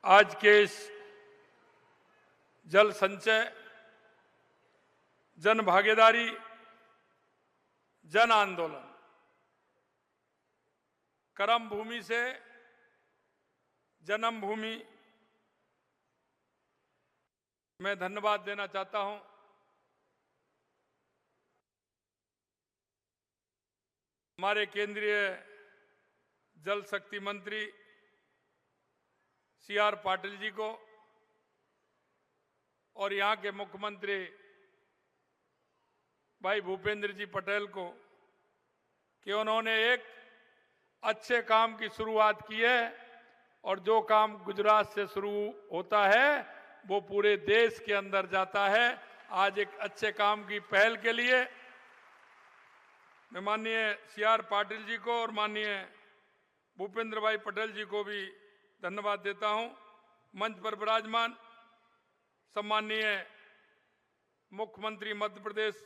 आज के इस जल संचय, जन भागीदारी, जन आंदोलन, कर्म भूमि से जन्म भूमि मैं धन्यवाद देना चाहता हूं। हमारे केंद्रीय जल शक्ति मंत्री CR पाटिल जी को और यहाँ के मुख्यमंत्री भाई भूपेंद्र जी पटेल को कि उन्होंने एक अच्छे काम की शुरुआत की है और जो काम गुजरात से शुरू होता है वो पूरे देश के अंदर जाता है। आज एक अच्छे काम की पहल के लिए मैं माननीय CR पाटिल जी को और माननीय भूपेंद्र भाई पटेल जी को भी धन्यवाद देता हूं। मंच पर विराजमान सम्माननीय मुख्यमंत्री मध्य प्रदेश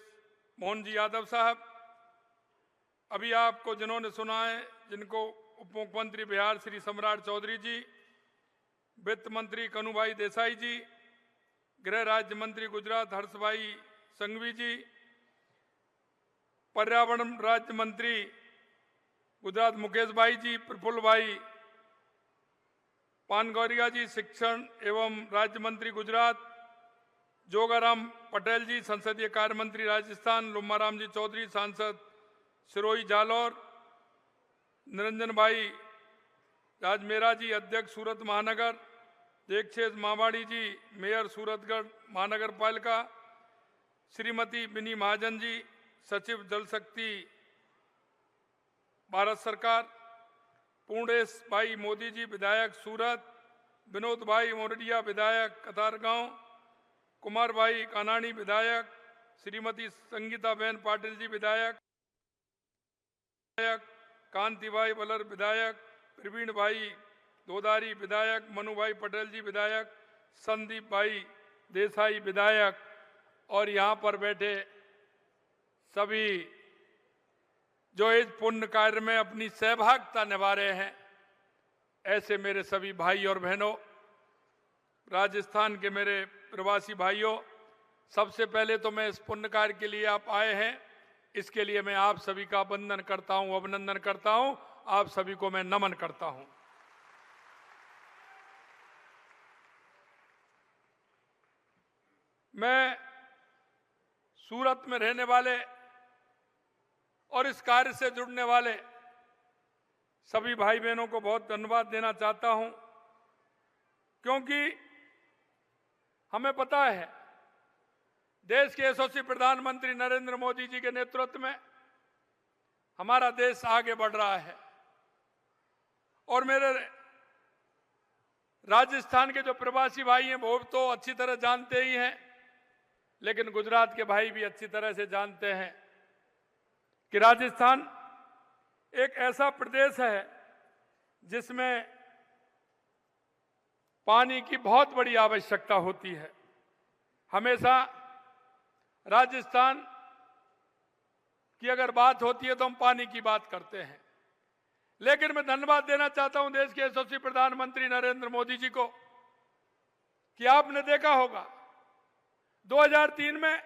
मोहन जी यादव साहब, अभी आपको जिन्होंने सुना है, जिनको उप मुख्यमंत्री बिहार श्री सम्राट चौधरी जी, वित्त मंत्री कनुभाई देसाई जी, गृह राज्य मंत्री गुजरात हर्ष भाई संघवी जी, पर्यावरण राज्य मंत्री गुजरात मुकेश भाई जी, प्रफुल्ल भाई पानगौरिया जी, शिक्षण एवं राज्य मंत्री गुजरात जोगाराम पटेल जी, संसदीय कार्य मंत्री राजस्थान लुम्माराम जी चौधरी, सांसद सिरोही जालौर, निरंजन भाई राजमेरा जी, अध्यक्ष सूरत महानगर, देक्षेश मावाड़ी जी, मेयर सूरतगढ़ महानगर पालिका, श्रीमती बिनी महाजन जी, सचिव जल शक्ति भारत सरकार, पूर्णेश भाई मोदी जी विधायक सूरत, विनोद भाई मोरडिया विधायक कतारगांव, कुमार भाई कानाणी विधायक, श्रीमती संगीता बहन पाटिल जी विधायक, कांति भाई बलर विधायक, प्रवीण भाई दोदारी विधायक, मनु भाई पटेल जी विधायक, संदीप भाई देसाई विधायक और यहाँ पर बैठे सभी जो इस पुण्य कार्य में अपनी सहभागिता निभा रहे हैं, ऐसे मेरे सभी भाई और बहनों, राजस्थान के मेरे प्रवासी भाइयों, सबसे पहले तो मैं इस पुण्य कार्य के लिए आप आए हैं, इसके लिए मैं आप सभी का वंदन करता हूं, अभिनंदन करता हूं, आप सभी को मैं नमन करता हूं। मैं सूरत में रहने वाले और इस कार्य से जुड़ने वाले सभी भाई बहनों को बहुत धन्यवाद देना चाहता हूं, क्योंकि हमें पता है देश के यशस्वी प्रधानमंत्री नरेंद्र मोदी जी के नेतृत्व में हमारा देश आगे बढ़ रहा है। और मेरे राजस्थान के जो प्रवासी भाई हैं वो तो अच्छी तरह जानते ही हैं, लेकिन गुजरात के भाई भी अच्छी तरह से जानते हैं कि राजस्थान एक ऐसा प्रदेश है जिसमें पानी की बहुत बड़ी आवश्यकता होती है। हमेशा राजस्थान की अगर बात होती है तो हम पानी की बात करते हैं, लेकिन मैं धन्यवाद देना चाहता हूं देश के यशस्वी प्रधानमंत्री नरेंद्र मोदी जी को कि आपने देखा होगा 2003 में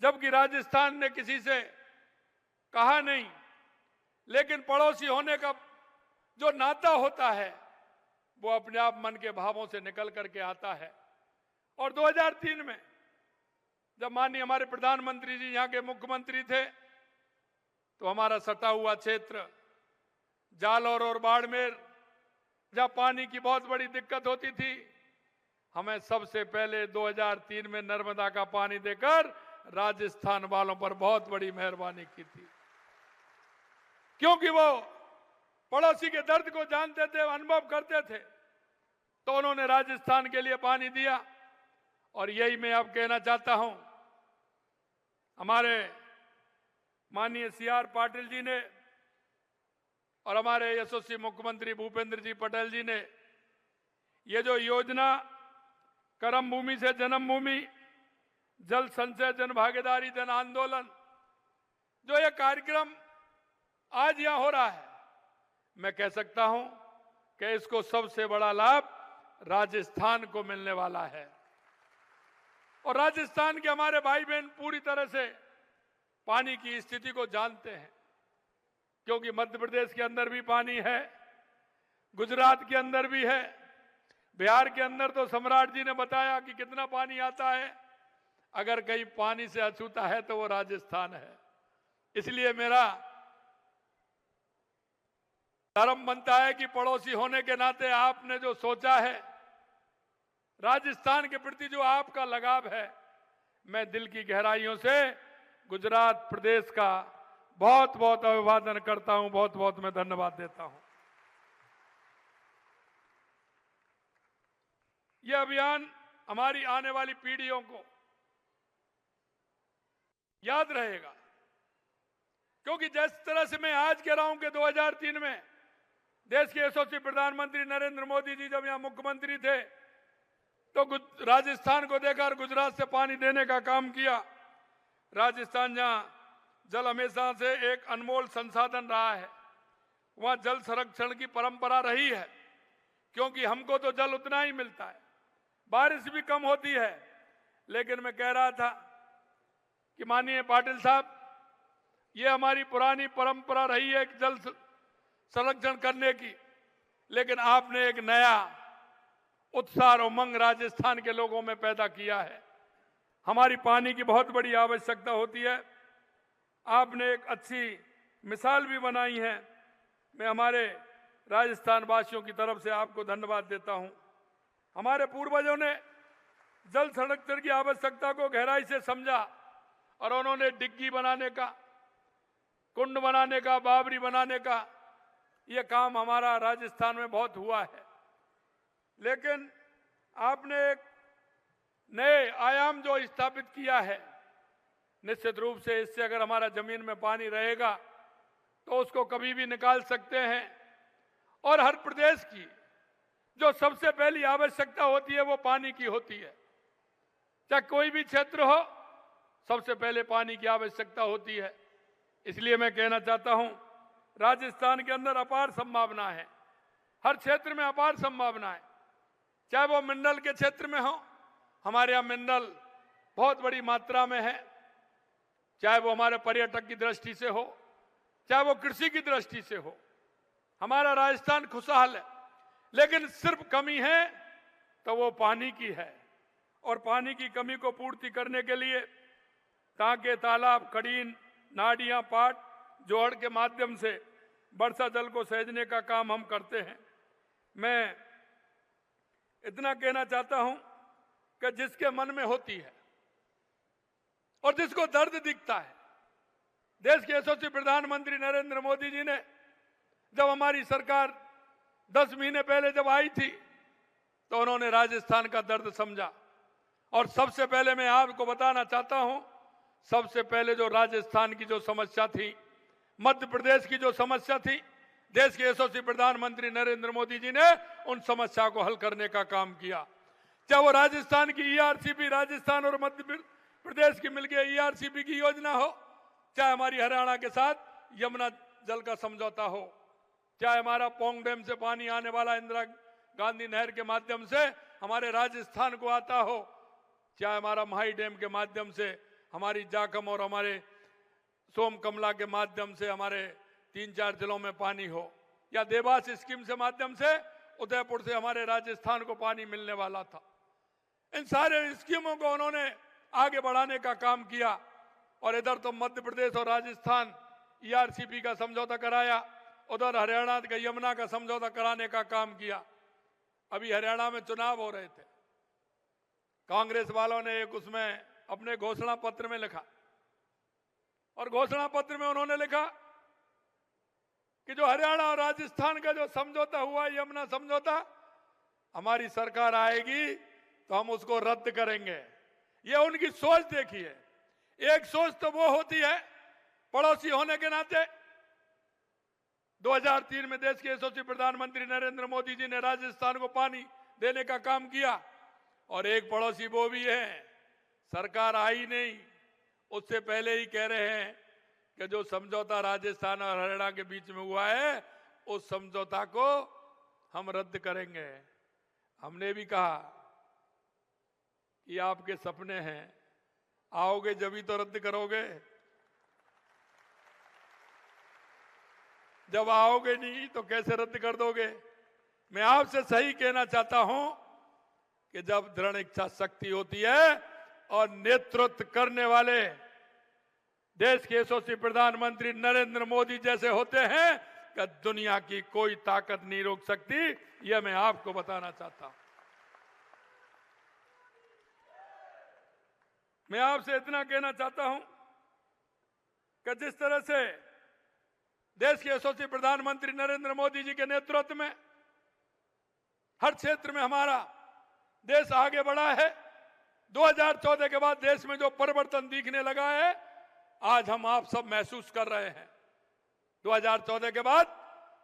जबकि राजस्थान ने किसी से कहा नहीं, लेकिन पड़ोसी होने का जो नाता होता है वो अपने आप मन के भावों से निकल करके आता है। और 2003 में जब माननीय हमारे प्रधानमंत्री जी यहाँ के मुख्यमंत्री थे तो हमारा सटा हुआ क्षेत्र जालौर और बाड़मेर, जहाँ पानी की बहुत बड़ी दिक्कत होती थी, हमें सबसे पहले 2003 में नर्मदा का पानी देकर राजस्थान वालों पर बहुत बड़ी मेहरबानी की थी, क्योंकि वो पड़ोसी के दर्द को जानते थे, अनुभव करते थे, तो उन्होंने राजस्थान के लिए पानी दिया। और यही मैं अब कहना चाहता हूं, हमारे माननीय CR पाटिल जी ने और हमारे यशस्वी मुख्यमंत्री भूपेंद्र जी पटेल जी ने ये जो योजना कर्म भूमि से जन्म भूमि, जल संचय, जन भागीदारी, जन आंदोलन, जो ये कार्यक्रम आज यहां हो रहा है, मैं कह सकता हूं कि इसको सबसे बड़ा लाभ राजस्थान को मिलने वाला है। और राजस्थान के हमारे भाई बहन पूरी तरह से पानी की स्थिति को जानते हैं, क्योंकि मध्य प्रदेश के अंदर भी पानी है, गुजरात के अंदर भी है, बिहार के अंदर तो सम्राट जी ने बताया कि कितना पानी आता है। अगर कहीं पानी से अछूता है तो वो राजस्थान है। इसलिए मेरा धर्म बनता है कि पड़ोसी होने के नाते आपने जो सोचा है, राजस्थान के प्रति जो आपका लगाव है, मैं दिल की गहराइयों से गुजरात प्रदेश का बहुत बहुत अभिवादन करता हूं, बहुत बहुत मैं धन्यवाद देता हूं। यह अभियान हमारी आने वाली पीढ़ियों को याद रहेगा, क्योंकि जिस तरह से मैं आज कह रहा हूं कि 2003 में देश के यशस्वी प्रधानमंत्री नरेंद्र मोदी जी जब यहां मुख्यमंत्री थे तो राजस्थान को देखकर गुजरात से पानी देने का काम किया। राजस्थान जहां जल हमेशा से एक अनमोल संसाधन रहा है, वहां जल संरक्षण की परंपरा रही है, क्योंकि हमको तो जल उतना ही मिलता है, बारिश भी कम होती है। लेकिन मैं कह रहा था कि माननीय पाटिल साहब, ये हमारी पुरानी परंपरा रही है जल संरक्षण करने की, लेकिन आपने एक नया उत्साह और उमंग राजस्थान के लोगों में पैदा किया है। हमारी पानी की बहुत बड़ी आवश्यकता होती है। आपने एक अच्छी मिसाल भी बनाई है। मैं हमारे राजस्थान वासियों की तरफ से आपको धन्यवाद देता हूं। हमारे पूर्वजों ने जल संरक्षण की आवश्यकता को गहराई से समझा और उन्होंने डिग्गी बनाने का, कुंड बनाने का, बावरी बनाने का यह काम हमारा राजस्थान में बहुत हुआ है। लेकिन आपने एक नए आयाम जो स्थापित किया है, निश्चित रूप से इससे अगर हमारा जमीन में पानी रहेगा तो उसको कभी भी निकाल सकते हैं। और हर प्रदेश की जो सबसे पहली आवश्यकता होती है वो पानी की होती है। चाहे कोई भी क्षेत्र हो, सबसे पहले पानी की आवश्यकता होती है। इसलिए मैं कहना चाहता हूं, राजस्थान के अंदर अपार संभावना है, हर क्षेत्र में अपार संभावना है। चाहे वो मिनरल के क्षेत्र में हो, हमारे यहाँ मिनरल बहुत बड़ी मात्रा में है, चाहे वो हमारे पर्यटक की दृष्टि से हो, चाहे वो कृषि की दृष्टि से हो, हमारा राजस्थान खुशहाल है। लेकिन सिर्फ कमी है तो वो पानी की है। और पानी की कमी को पूर्ति करने के लिए तांगे, तालाब, कड़ीन, नाडियां, पाट, जोहड़ के माध्यम से वर्षा जल को सहेजने का काम हम करते हैं। मैं इतना कहना चाहता हूं कि जिसके मन में होती है और जिसको दर्द दिखता है, देश के यशस्वी प्रधानमंत्री नरेंद्र मोदी जी ने जब हमारी सरकार 10 महीने पहले जब आई थी तो उन्होंने राजस्थान का दर्द समझा। और सबसे पहले मैं आपको बताना चाहता हूं, सबसे पहले जो राजस्थान की जो समस्या थी, मध्य प्रदेश की जो समस्या थी, देश के यशस्वी प्रधानमंत्री नरेंद्र मोदी जी ने उन समस्या को हल करने का काम किया। चाहे वो राजस्थान की ईआरसीपी, राजस्थान और मध्य प्रदेश की मिलकर ईआरसीपी की योजना हो, चाहे हमारी हरियाणा के साथ यमुना जल का समझौता हो, चाहे हमारा पोंग डैम से पानी आने वाला इंदिरा गांधी नहर के माध्यम से हमारे राजस्थान को आता हो, चाहे हमारा माही डैम के माध्यम से हमारी जाखम और हमारे सोम कमला के माध्यम से हमारे 3-4 जिलों में पानी हो, या देवास स्कीम से माध्यम से उदयपुर से हमारे राजस्थान को पानी मिलने वाला था। इन सारे स्कीमों को उन्होंने आगे बढ़ाने का काम किया। और इधर तो मध्य प्रदेश और राजस्थान ईआरसीपी का समझौता कराया, उधर हरियाणा का यमुना का समझौता कराने का काम किया। अभी हरियाणा में चुनाव हो रहे थे, कांग्रेस वालों ने एक उसमें अपने घोषणा पत्र में लिखा, और घोषणा पत्र में उन्होंने लिखा कि जो हरियाणा और राजस्थान का जो समझौता हुआ, यमुना समझौता, हमारी सरकार आएगी तो हम उसको रद्द करेंगे। ये उनकी सोच देखिए। एक सोच तो वो होती है पड़ोसी होने के नाते। 2003 में देश के यशस्वी प्रधानमंत्री नरेंद्र मोदी जी ने राजस्थान को पानी देने का काम किया, और एक पड़ोसी वो भी है, सरकार आई नहीं, उससे पहले ही कह रहे हैं कि जो समझौता राजस्थान और हरियाणा के बीच में हुआ है, उस समझौता को हम रद्द करेंगे। हमने भी कहा कि आपके सपने हैं, आओगे जब ही तो रद्द करोगे, जब आओगे नहीं तो कैसे रद्द कर दोगे। मैं आपसे सही कहना चाहता हूं कि जब दृढ़ इच्छा शक्ति होती है और नेतृत्व करने वाले देश के यशस्वी प्रधानमंत्री नरेंद्र मोदी जैसे होते हैं कि दुनिया की कोई ताकत नहीं रोक सकती। यह मैं आपको बताना चाहता हूं। मैं आपसे इतना कहना चाहता हूं कि जिस तरह से देश के यशस्वी प्रधानमंत्री नरेंद्र मोदी जी के नेतृत्व में हर क्षेत्र में हमारा देश आगे बढ़ा है, 2014 के बाद देश में जो परिवर्तन दिखने लगा है आज हम आप सब महसूस कर रहे हैं। 2014 के बाद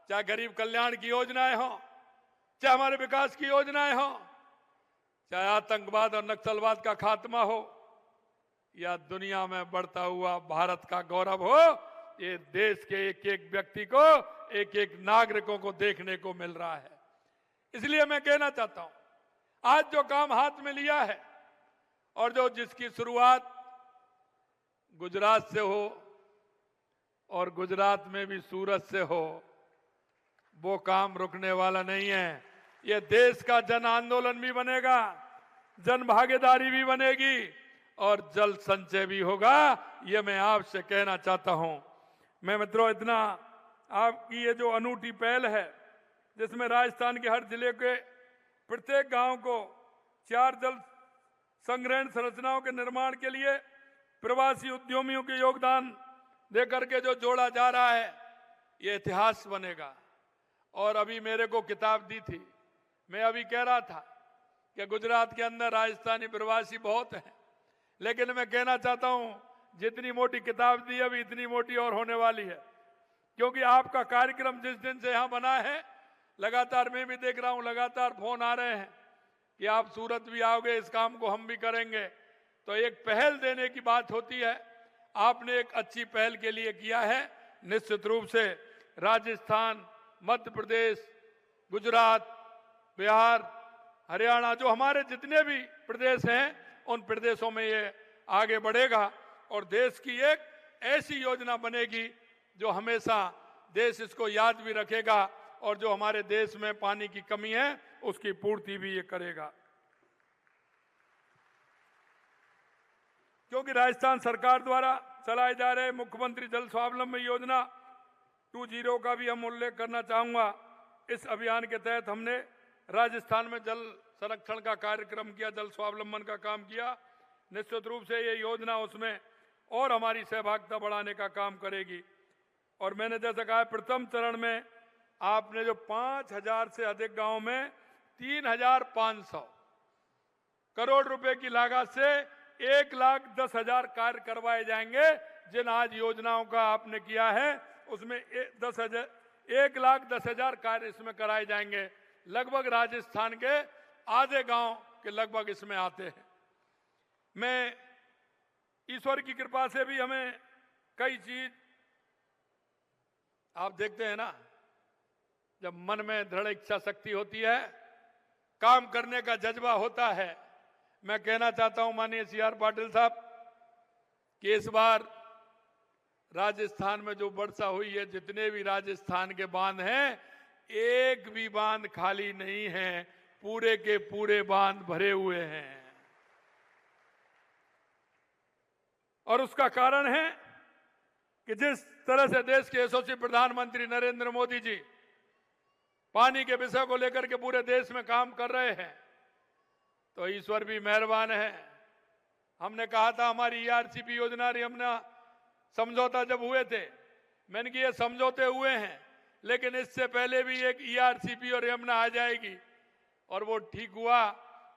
चाहे गरीब कल्याण की योजनाएं हो, चाहे हमारे विकास की योजनाएं हो, चाहे आतंकवाद और नक्सलवाद का खात्मा हो, या दुनिया में बढ़ता हुआ भारत का गौरव हो, ये देश के एक एक व्यक्ति को, एक एक नागरिकों को देखने को मिल रहा है। इसलिए मैं कहना चाहता हूं, आज जो काम हाथ में लिया है और जो जिसकी शुरुआत गुजरात से हो और गुजरात में भी सूरत से हो, वो काम रुकने वाला नहीं है। ये देश का जन आंदोलन भी बनेगा, जन भागीदारी भी बनेगी और जल संचय भी होगा। ये मैं आपसे कहना चाहता हूं। मैं मित्रों इतना, आपकी ये जो अनूठी पहल है जिसमें राजस्थान के हर जिले के प्रत्येक गांव को 4 जल संग्रहण संरचनाओं के निर्माण के लिए प्रवासी उद्यमियों के योगदान देकर के जो जोड़ा जा रहा है, ये इतिहास बनेगा। और अभी मेरे को किताब दी थी, मैं अभी कह रहा था कि गुजरात के अंदर राजस्थानी प्रवासी बहुत हैं, लेकिन मैं कहना चाहता हूं जितनी मोटी किताब दी अभी इतनी मोटी और होने वाली है, क्योंकि आपका कार्यक्रम जिस दिन से यहां बना है, लगातार मैं भी देख रहा हूं, लगातार फोन आ रहे हैं कि आप सूरत भी आओगे, इस काम को हम भी करेंगे। तो एक पहल देने की बात होती है, आपने एक अच्छी पहल के लिए किया है। निश्चित रूप से राजस्थान, मध्य प्रदेश, गुजरात, बिहार, हरियाणा, जो हमारे जितने भी प्रदेश हैं, उन प्रदेशों में ये आगे बढ़ेगा और देश की एक ऐसी योजना बनेगी जो हमेशा देश इसको याद भी रखेगा और जो हमारे देश में पानी की कमी है उसकी पूर्ति भी ये करेगा। क्योंकि राजस्थान सरकार द्वारा चलाए जा रहे मुख्यमंत्री जल स्वावलंबन योजना 2.0 का भी हम उल्लेख करना चाहूंगा। इस अभियान के तहत हमने राजस्थान में जल संरक्षण का कार्यक्रम किया, जल स्वावलंबन का काम किया। निश्चित रूप से ये योजना उसमें और हमारी सहभागिता बढ़ाने का काम करेगी। और मैंने जैसा कहा, प्रथम चरण में आपने जो 5,000 से अधिक गांव में 3,500 करोड़ रुपए की लागत से 1,10,000 कार्य करवाए जाएंगे। जिन आज योजनाओं का आपने किया है उसमें 1,10,000 कार्य इसमें कराए जाएंगे। लगभग राजस्थान के आधे गांव के लगभग इसमें आते हैं। मैं ईश्वर की कृपा से भी हमें कई चीज, आप देखते हैं ना, जब मन में दृढ़ इच्छा शक्ति होती है, काम करने का जज्बा होता है। मैं कहना चाहता हूं माननीय CR पाटिल साहब कि इस बार राजस्थान में जो वर्षा हुई है, जितने भी राजस्थान के बांध हैं, एक भी बांध खाली नहीं है, पूरे के पूरे बांध भरे हुए हैं। और उसका कारण है कि जिस तरह से देश के यशस्वी प्रधानमंत्री नरेंद्र मोदी जी पानी के विषय को लेकर के पूरे देश में काम कर रहे हैं, तो ईश्वर भी मेहरबान है। हमने कहा था हमारी ERCP योजना, यमुना समझौता जब हुए थे, मैंने कि ये समझौते हुए हैं, लेकिन इससे पहले भी एक ERCP और यमुना आ जाएगी। और वो ठीक हुआ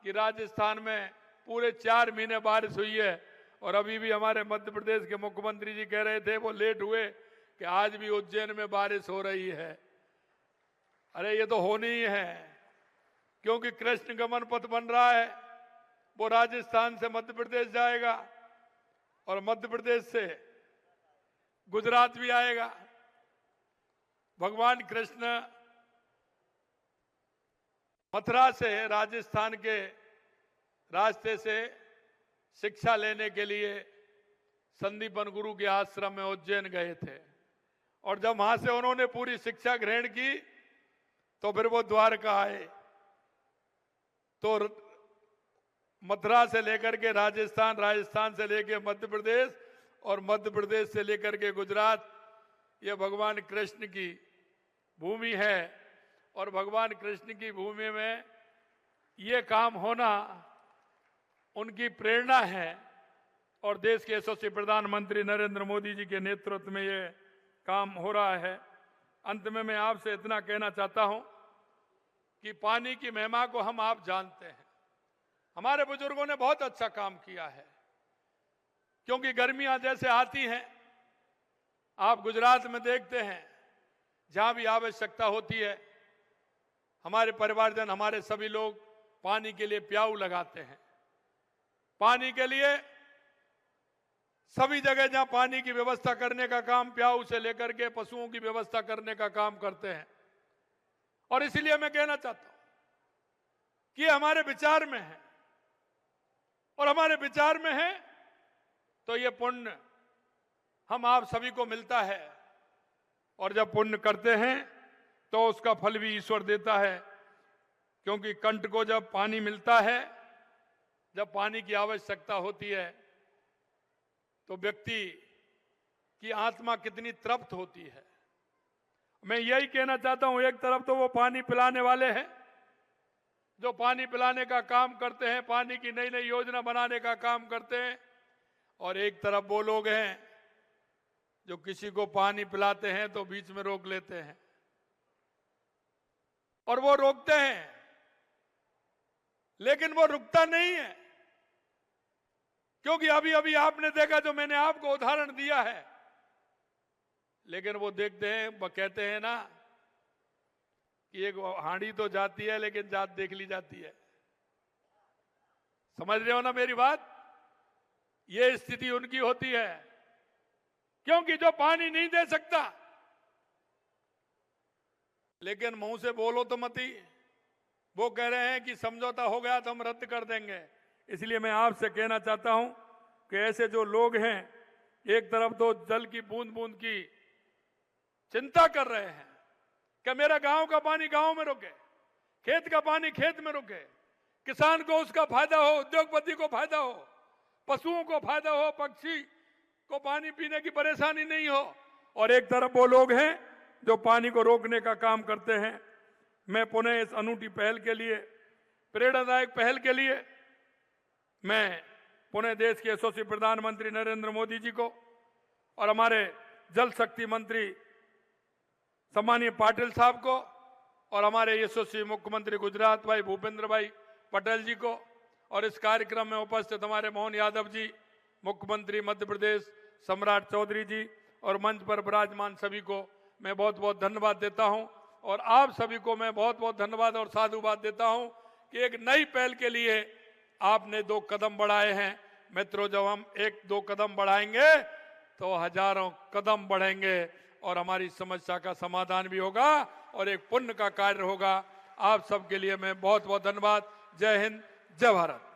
कि राजस्थान में पूरे 4 महीने बारिश हुई है। और अभी भी हमारे मध्य प्रदेश के मुख्यमंत्री जी कह रहे थे, वो लेट हुए, कि आज भी उज्जैन में बारिश हो रही है। अरे ये तो होनी ही है, क्योंकि कृष्ण गमन पथ बन रहा है, वो राजस्थान से मध्य प्रदेश जाएगा और मध्य प्रदेश से गुजरात भी आएगा। भगवान कृष्ण मथुरा से राजस्थान के रास्ते से शिक्षा लेने के लिए संदीपन गुरु के आश्रम में उज्जैन गए थे और जब वहां से उन्होंने पूरी शिक्षा ग्रहण की तो फिर वो द्वारका आए। तो मथुरा से लेकर के राजस्थान, राजस्थान से लेकर मध्य प्रदेश और मध्य प्रदेश से लेकर के गुजरात, ये भगवान कृष्ण की भूमि है और भगवान कृष्ण की भूमि में ये काम होना उनकी प्रेरणा है और देश के यशस्वी प्रधानमंत्री नरेंद्र मोदी जी के नेतृत्व में ये काम हो रहा है। अंत में मैं आपसे इतना कहना चाहता हूं कि पानी की महिमा को हम आप जानते हैं। हमारे बुजुर्गों ने बहुत अच्छा काम किया है क्योंकि गर्मियां जैसे आती हैं, आप गुजरात में देखते हैं जहां भी आवश्यकता होती है, हमारे परिवारजन, हमारे सभी लोग पानी के लिए प्याऊ लगाते हैं। पानी के लिए सभी जगह जहां पानी की व्यवस्था करने का काम, प्याऊ से लेकर के पशुओं की व्यवस्था करने का काम करते हैं। और इसलिए मैं कहना चाहता हूं कि हमारे विचार में है और हमारे विचार में है तो ये पुण्य हम आप सभी को मिलता है और जब पुण्य करते हैं तो उसका फल भी ईश्वर देता है। क्योंकि कंठ को जब पानी मिलता है, जब पानी की आवश्यकता होती है तो व्यक्ति की आत्मा कितनी तृप्त होती है। मैं यही कहना चाहता हूं, एक तरफ तो वो पानी पिलाने वाले हैं जो पानी पिलाने का काम करते हैं, पानी की नई नई योजना बनाने का काम करते हैं, और एक तरफ वो लोग हैं जो किसी को पानी पिलाते हैं तो बीच में रोक लेते हैं। और वो रोकते हैं लेकिन वो रुकता नहीं है, क्योंकि अभी अभी आपने देखा जो मैंने आपको उदाहरण दिया है। लेकिन वो देखते हैं, वो कहते हैं ना कि एक हांडी तो जाती है लेकिन जात देख ली जाती है। समझ रहे हो ना मेरी बात? ये स्थिति उनकी होती है क्योंकि जो पानी नहीं दे सकता, लेकिन मुंह से बोलो तो मत ही, वो कह रहे हैं कि समझौता हो गया तो हम रद्द कर देंगे। इसलिए मैं आपसे कहना चाहता हूं कि ऐसे जो लोग हैं, एक तरफ तो जल की बूंद बूंद की चिंता कर रहे हैं कि मेरा गांव का पानी गांव में रुके, खेत का पानी खेत में रुके, किसान को उसका फायदा हो, उद्योगपति को फायदा हो, पशुओं को फायदा हो, पक्षी को पानी पीने की परेशानी नहीं हो। और एक तरफ वो लोग हैं जो पानी को रोकने का काम करते हैं। मैं पुनः इस अनूठी पहल के लिए, प्रेरणादायक पहल के लिए मैं पुनः देश के यशस्वी प्रधानमंत्री नरेंद्र मोदी जी को और हमारे जल शक्ति मंत्री सम्मानीय पाटिल साहब को और हमारे यशस्वी मुख्यमंत्री गुजरात भाई भूपेंद्र भाई पटेल जी को और इस कार्यक्रम में उपस्थित हमारे मोहन यादव जी, मुख्यमंत्री मध्य प्रदेश सम्राट चौधरी जी और मंच पर विराजमान सभी को मैं बहुत बहुत धन्यवाद देता हूं। और आप सभी को मैं बहुत बहुत धन्यवाद और साधुवाद देता हूं कि एक नई पहल के लिए आपने 2 कदम बढ़ाए हैं। मित्रों, जब हम 1-2 कदम बढ़ाएंगे तो हजारों कदम बढ़ेंगे और हमारी समस्या का समाधान भी होगा और एक पुण्य का कार्य होगा। आप सबके लिए मैं बहुत बहुत धन्यवाद। जय हिंद, जय भारत।